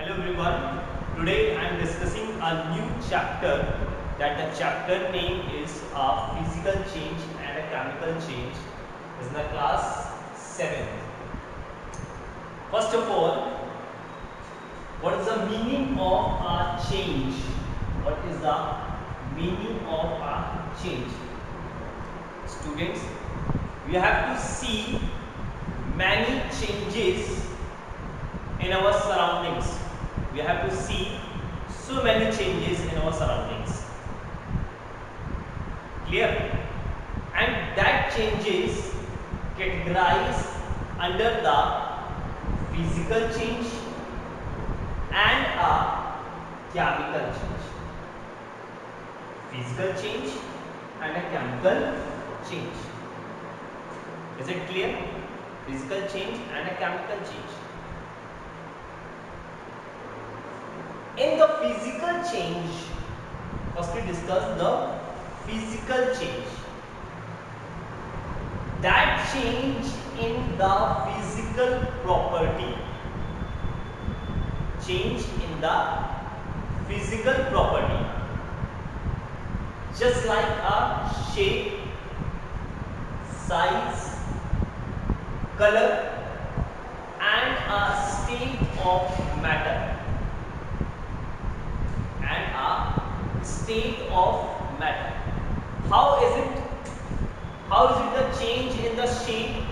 Hello everyone. Today I am discussing a new chapter. That the chapter name is physical change and a chemical change. This is the class 7th. First of all, what is the meaning of a change? What is the meaning of a change? Students, we have to see many changes in our surroundings. We have to see so many changes in our surroundings. Clear? And that changes categorized under the physical change and a chemical change. Physical change and a chemical change. Is it clear? Physical change and a chemical change. In the physical change, first we discuss the physical change. That change in the physical property. Change in the physical property. Just like a shape, size, color, and a state of matter. State of matter. How is it the change in the shape?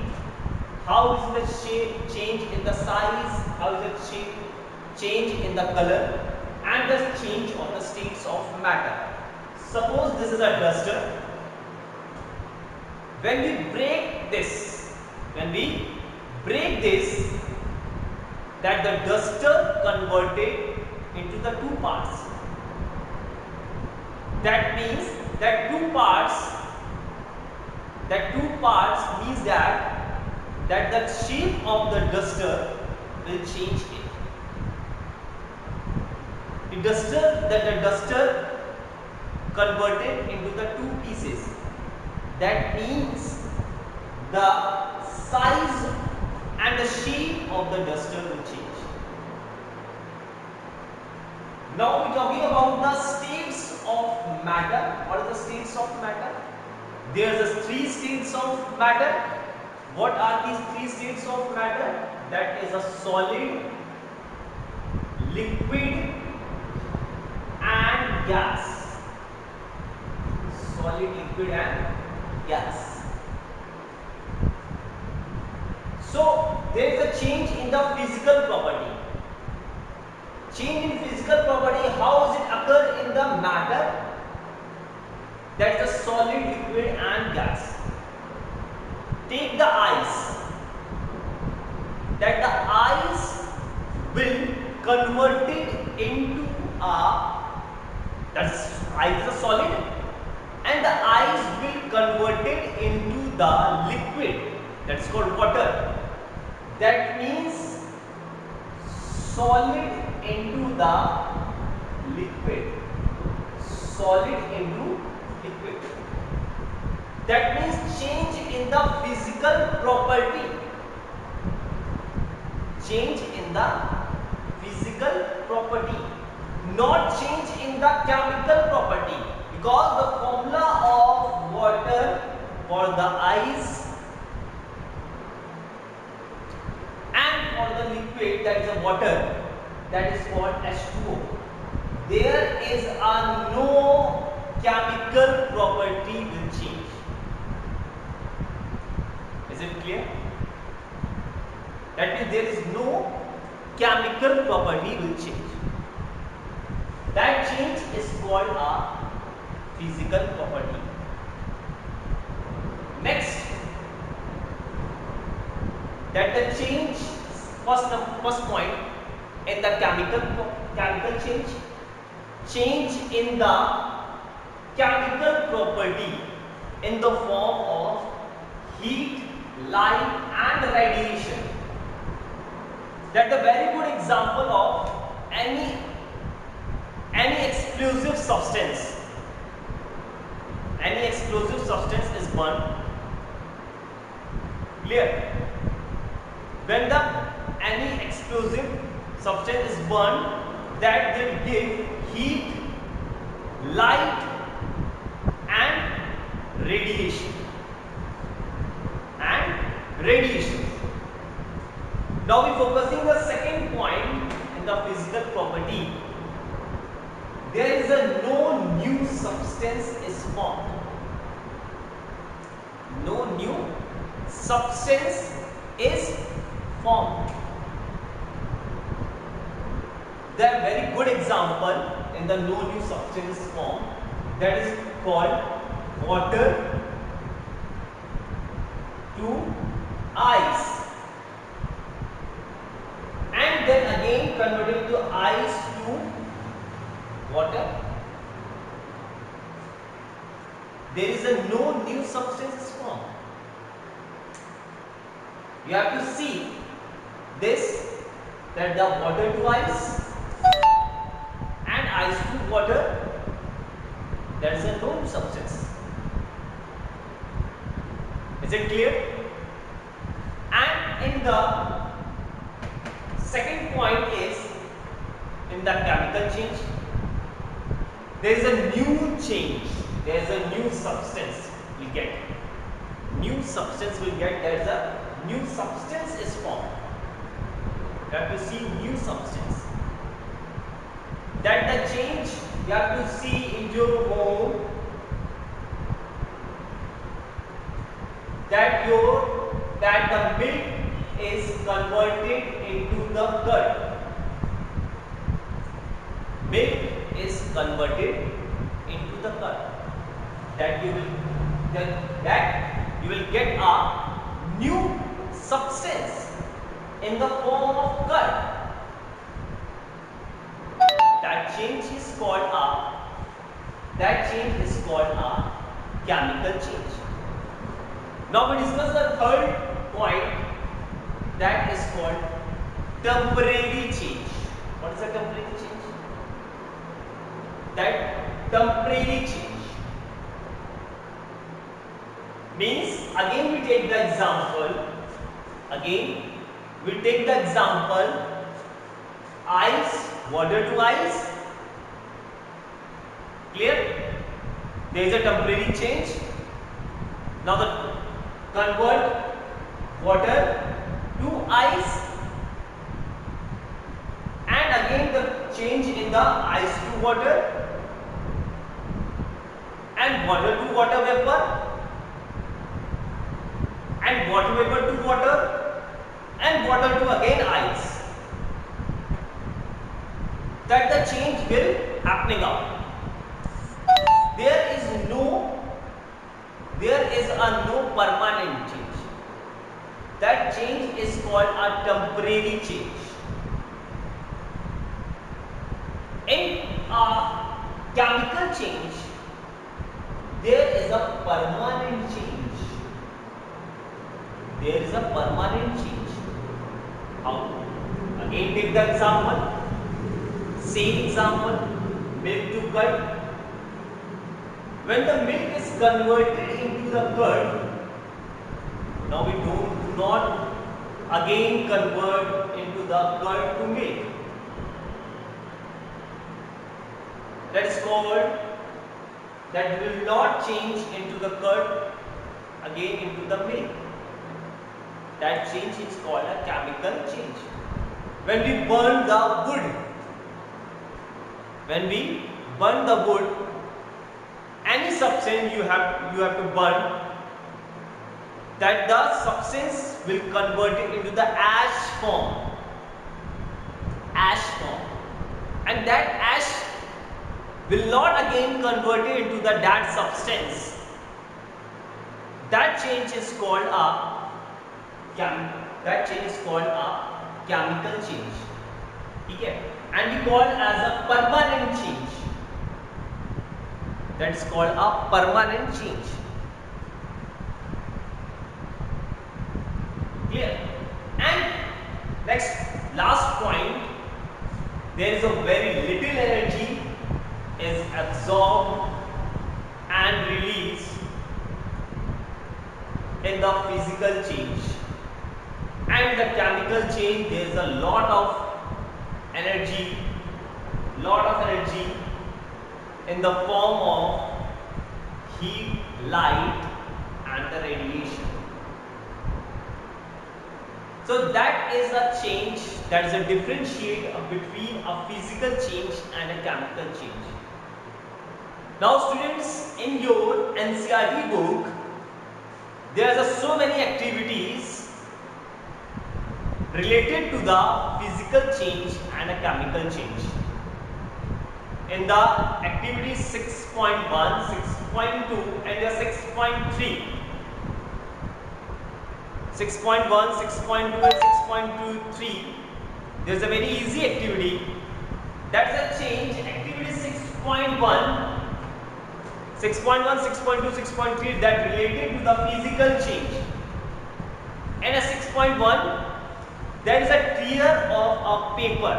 How is the change in the size? How is it change in the color? And the change of the states of matter. Suppose this is a duster. When we break this, that the duster converted into the two parts. That means that two parts means that the shape of the duster will change it. The duster converted into the two pieces. That means the size and the shape of the duster will change. Now we are talking about the states of matter. What are the states of matter? There are the three states of matter. What are these three states of matter? That is a solid, liquid, and gas. Solid, liquid, and gas. So there is a change in the physical property. Change in physical property, how does it occur in the matter? That is the solid, liquid, and gas. Take the ice. That the ice will convert it into that's ice is a solid, and the ice will convert it into the liquid. That's called water. That means solid into the liquid. Solid into liquid. That means change in the physical property. Change in the physical property. Not change in the chemical property. Because the formula of water for the ice and for the liquid, that is a water, that is called H2O. There is a no chemical property will change. Is it clear? That means there is no chemical property will change. That change is called a physical property. Next, that the change, first point, in the chemical change in the chemical property in the form of heat, light, and radiation. That's a very good example of any explosive substance. Any explosive substance is burned. Clear? When the any explosive substance is burned that will give heat, light and radiation. Now we focusing the second point in the physical property. There is no new substance is formed. No new substance is formed. There are very good example in the no new substance is formed. That is called water to ice. And then again converting to ice to water. There is no new substance is formed. You have to see this, that the water to ice and ice to water, there is a no new substance. Is it clear? And in the second point is in the chemical change. There is a new change. There is a new substance we get. New substance will get. There is a new substance is formed. You have to see new substance. That the change you have to see in your home. That the milk is converted into the curd. Milk is converted into the curd. That you will get a new substance in the form of curd. That change is called a chemical change. Now we discuss the third point, that is called temporary change. What is a temporary change? That temporary change means, again we take the example, ice, water to ice. Clear? There is a temporary change. Now the convert water to ice, and again the change in the ice to water, and water to water vapor, and water vapor to water, and water to again ice. That the change will happening out. There is a no permanent change. That change is called a temporary change. In a chemical change, there is a permanent change. There is a permanent change. How? Again take the example. Same example, milk to curd. When the milk is converted into the curd, now we do not again convert into the curd to milk. That is called, that will not change into the curd again into the milk. That change is called a chemical change. When we burn the wood, any substance you have to burn, that the substance will convert it into the ash form, and that ash will not again convert it into the that substance. That change is called a chemical change. Okay? And we call as a permanent change. That is called a permanent change. Clear? And last point, there is a very little energy is absorbed and released in the physical change, and the chemical change there is a lot of energy, lot of energy in the form of heat, light and the radiation. So that is a change, that is a differentiate between a physical change and a chemical change. Now students, in your NCERT book, there are so many activities related to the physical change and a chemical change. In the activity 6.1, 6.2 and the 6.3. 6.1, 6.2 and 6.23, there is a very easy activity. That's a change. Activity 6.1, 6.1, 6.2, 6.3 that related to the physical change. And a 6.1, that is a tear of a paper.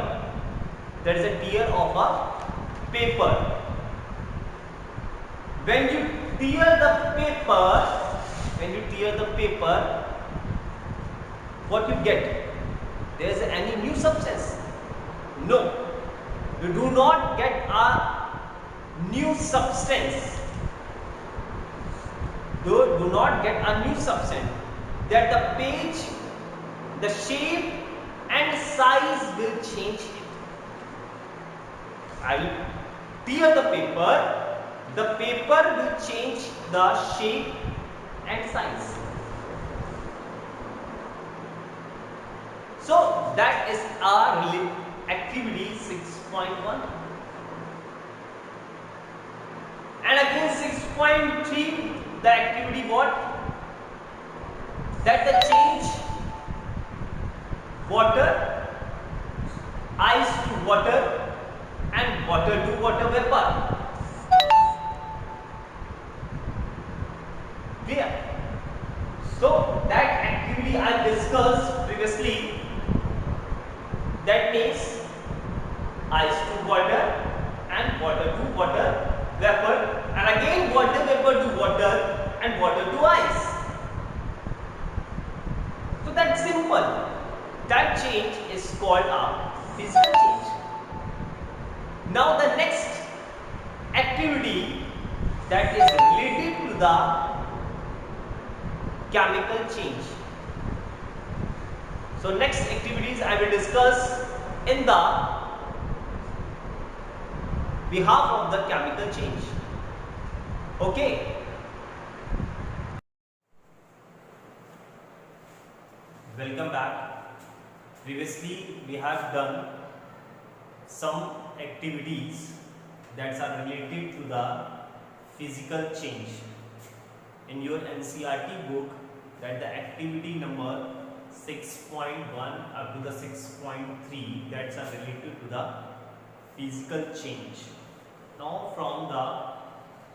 That is a tear of a paper. When you tear the paper, what you get? There is any new substance? No. You do not get a new substance. You do not get a new substance. That the page, the shape and size will change it. I will tear the paper will change the shape and size. So that is our activity 6.1. And again 6.3, the activity what? That the change water, ice to water and water to water vapor. Clear? So that activity I discussed previously. That means ice to water and water to water vapor, and again water vapor to water and water to ice. So that's simple. That change is called a physical change. Now the next activity that is related to the chemical change. So next activities I will discuss in the behalf of the chemical change. Okay. Welcome back. Previously we have done some activities that are related to the physical change. In your NCERT book, that the activity number 6.1 up to the 6.3, that's are related to the physical change. Now from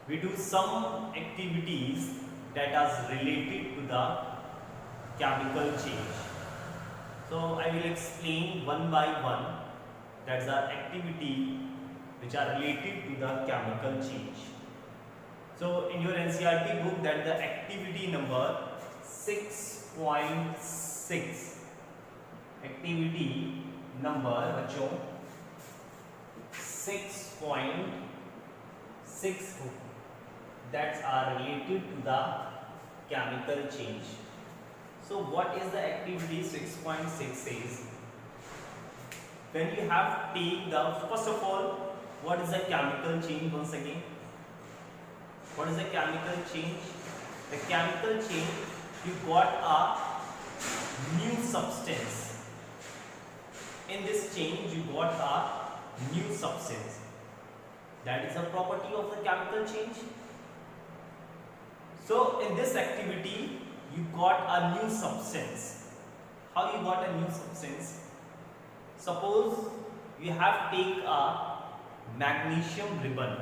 we do some activities that are related to the chemical change. So I will explain one by one. That's our activity which are related to the chemical change. So in your NCERT book, that the activity number 6.6, activity number बच्चों 6.6, that are related to the chemical change. So what is the activity 6.6 says? When you have take the, first of all, what is the chemical change once again? What is the chemical change? The chemical change, you got a new substance. In this change, you got a new substance. That is a property of the chemical change. So in this activity, you got a new substance. How you got a new substance? Suppose you have take a magnesium ribbon.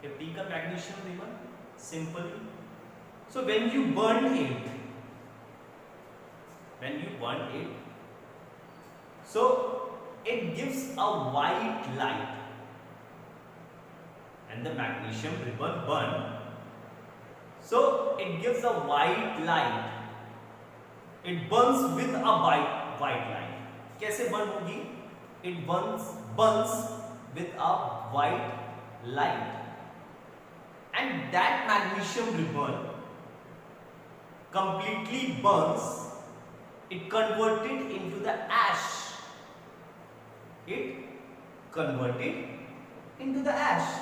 You take a magnesium ribbon, simply. So when you burn it, so it gives a white light, and the magnesium ribbon burn. So it gives a white light. It burns with a white light. कैसे burn होगी? it burns with a white light, and that magnesium ribbon completely burns. It converted into the ash. It converted into the ash.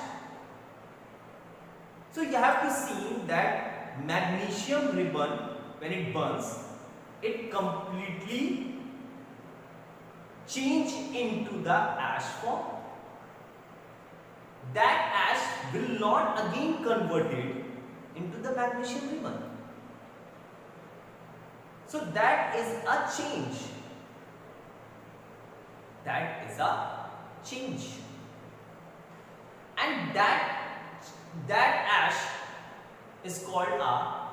So you have to see that magnesium ribbon, when it burns, it completely change into the ash form. That ash will not again converted into the magnesium ribbon. So that is a change. That is a change. And that ash is called a,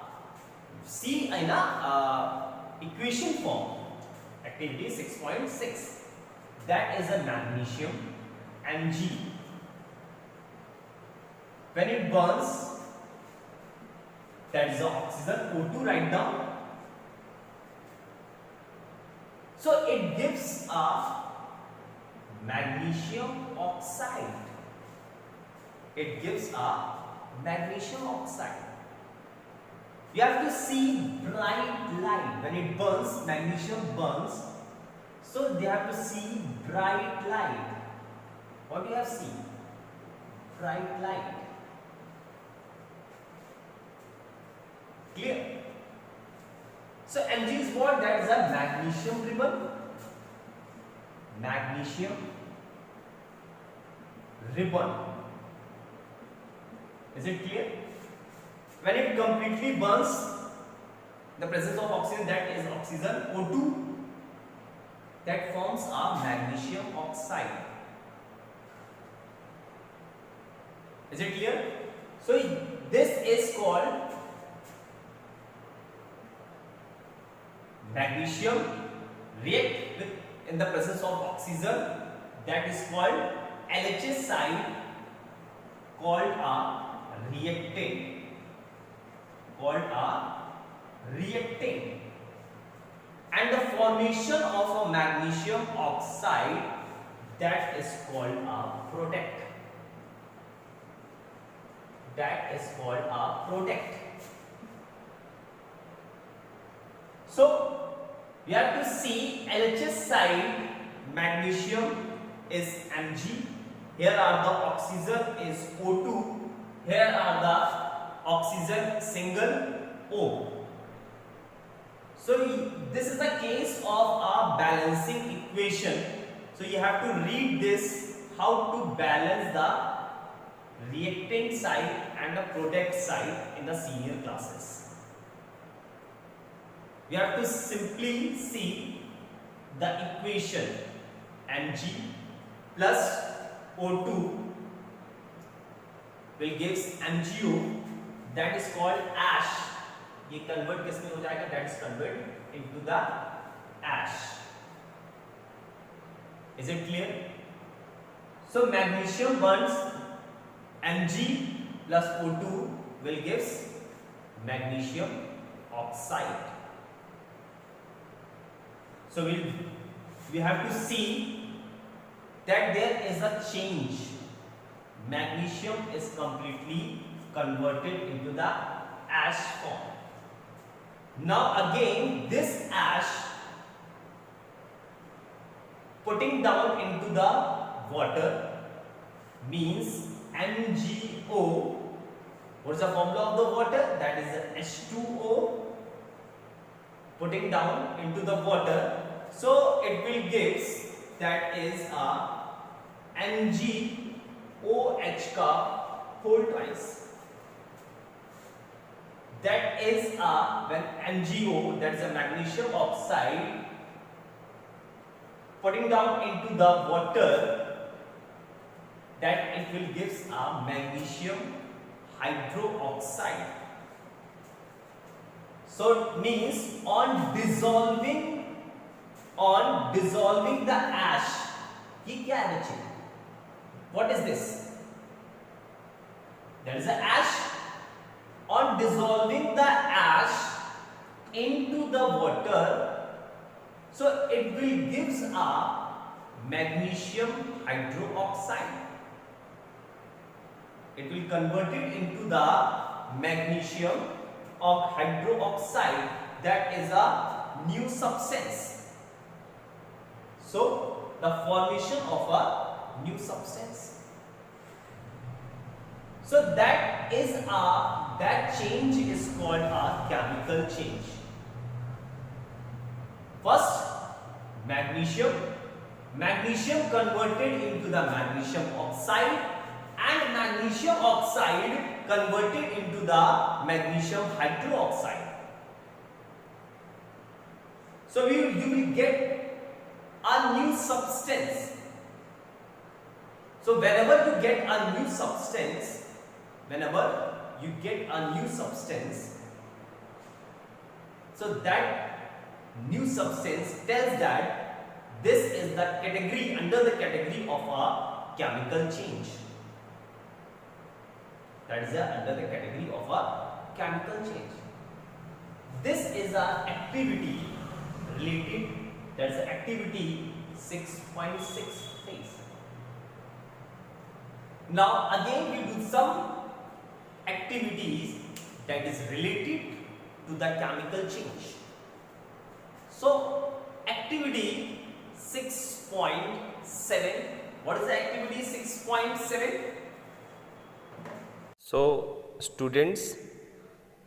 see in a equation form, activity 6.6. That is a magnesium Mg. When it burns, that is the oxygen O2, write down. So it gives a magnesium oxide. It gives a magnesium oxide. You have to see bright light. When it burns, magnesium burns. So they have to see bright light. What do you have seen? Bright light. Clear? So Mg is what? That is a magnesium ribbon. Magnesium ribbon. Is it clear? When it completely burns, the presence of oxygen, that is oxygen O2, that forms a magnesium oxide. Is it clear? So this is called magnesium react with in the presence of oxygen, that is called LHS side, called a reactant, and the formation of a magnesium oxide, that is called a product. That is called a product. So we have to see LHS side, magnesium is Mg. Here are the oxygen is O2. Here are the oxygen single O. So this is a case of a balancing equation. So you have to read this, how to balance the reactant side and the product side in the senior classes. We have to simply see the equation Mg plus O2 will gives MgO, that is called ash. ये convert किसमें हो जाएगा? That is convert into the ash. Is it clear? So magnesium burns, Mg plus O2 will gives magnesium oxide. So we have to see that there is a change. Magnesium is completely converted into the ash form. Now again this ash putting down into the water means MgO. What is the formula of the water? That is H2O. Putting down into the water, so it will gives, that is a MgOH ka whole twice. That is when MgO, that is a magnesium oxide, putting down into the water, that it will gives a magnesium hydroxide. So it means on dissolving the ash, ये क्या है बच्चे? What is this? There is an ash. On dissolving the ash into the water, so it will gives a magnesium hydroxide. It will convert it into the magnesium hydroxide, that is a new substance. So the formation of a new substance. So that change is called a chemical change. First, magnesium converted into the magnesium oxide, and magnesium oxide converted into the magnesium hydroxide. So you will get a new substance. So whenever you get a new substance, so that new substance tells that this is the category, under the category of a chemical change. That is under the category of a chemical change. This is an activity related, that is activity 6.6 phase. Now again we do some activities that is related to the chemical change. So activity 6.7, what is the activity 6.7? So students,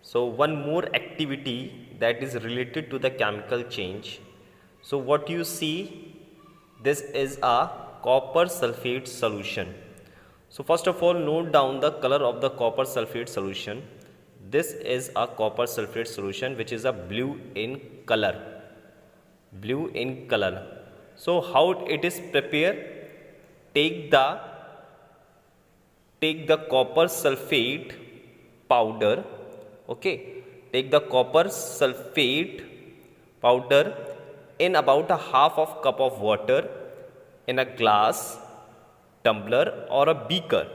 so one more activity that is related to the chemical change. So what you see, this is a copper sulfate solution. So first of all, note down the color of the copper sulfate solution. This is a copper sulfate solution which is a blue in color. So how it is prepared? Take the copper sulfate powder. Okay, take the copper sulfate powder in about a half of cup of water in a glass, tumbler or a beaker,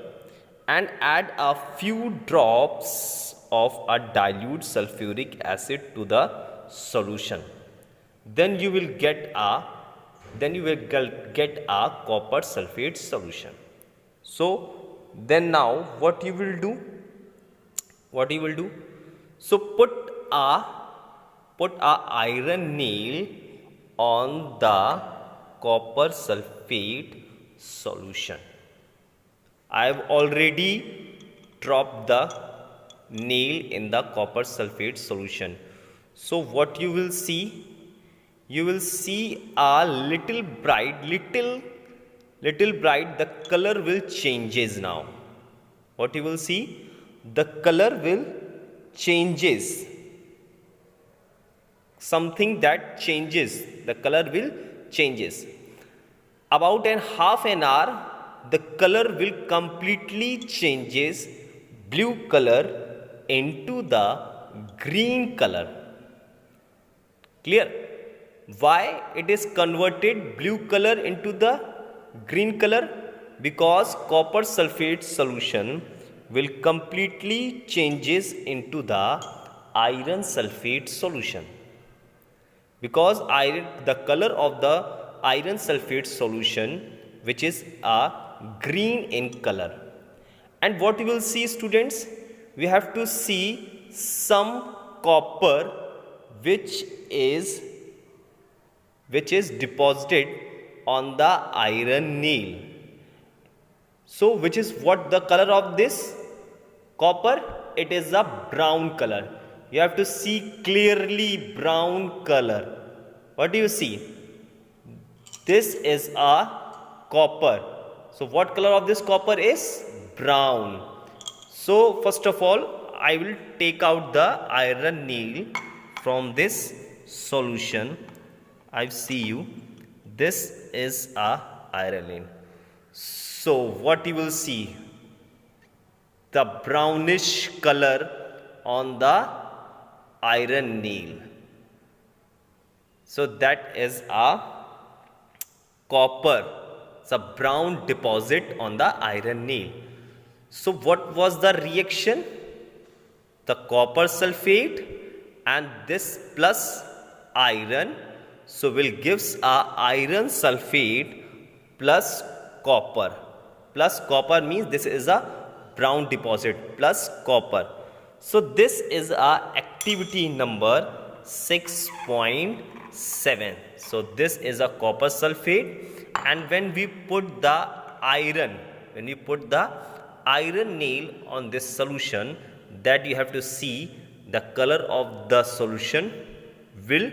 and add a few drops of a dilute sulfuric acid to the solution. Then you will get a copper sulfate solution. So then now what you will do? So put a iron nail on the copper sulfate solution. I have already dropped the nail in the copper sulfate solution. So what you will see? You will see a little bright, the color will changes now. What you will see? The color will changes. Something that changes, the color will changes. About in half an hour, the color will completely changes blue color into the green color. Clear? Why it is converted blue color into the green color? Because copper sulfate solution will completely changes into the iron sulfate solution. Because the color of the iron sulfate solution, which is a green in color. And what you will see, students, we have to see some copper which is deposited on the iron nail. So which is what the color of this copper? It is a brown color. You have to see clearly brown color. What do you see? This is a copper. So what color of this copper is? Brown. So first of all, I will take out the iron nail from this solution. I see you. This is a iron nail. So what you will see? The brownish color on the iron nail. So that is a copper. It's a brown deposit on the iron nail. So what was the reaction? The copper sulfate and this plus iron, so will gives a iron sulfate plus copper. Plus copper means this is a brown deposit plus copper. So this is our activity number 6.7. So this is a copper sulfate, and when we put the iron nail on this solution, that you have to see the color of the solution will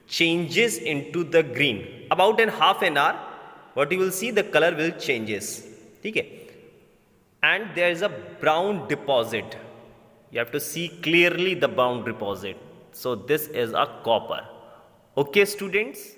changes into the green. About in half an hour, what you will see, the color will changes. Okay, and there is a brown deposit. You have to see clearly the brown deposit. So this is a copper. Okay students.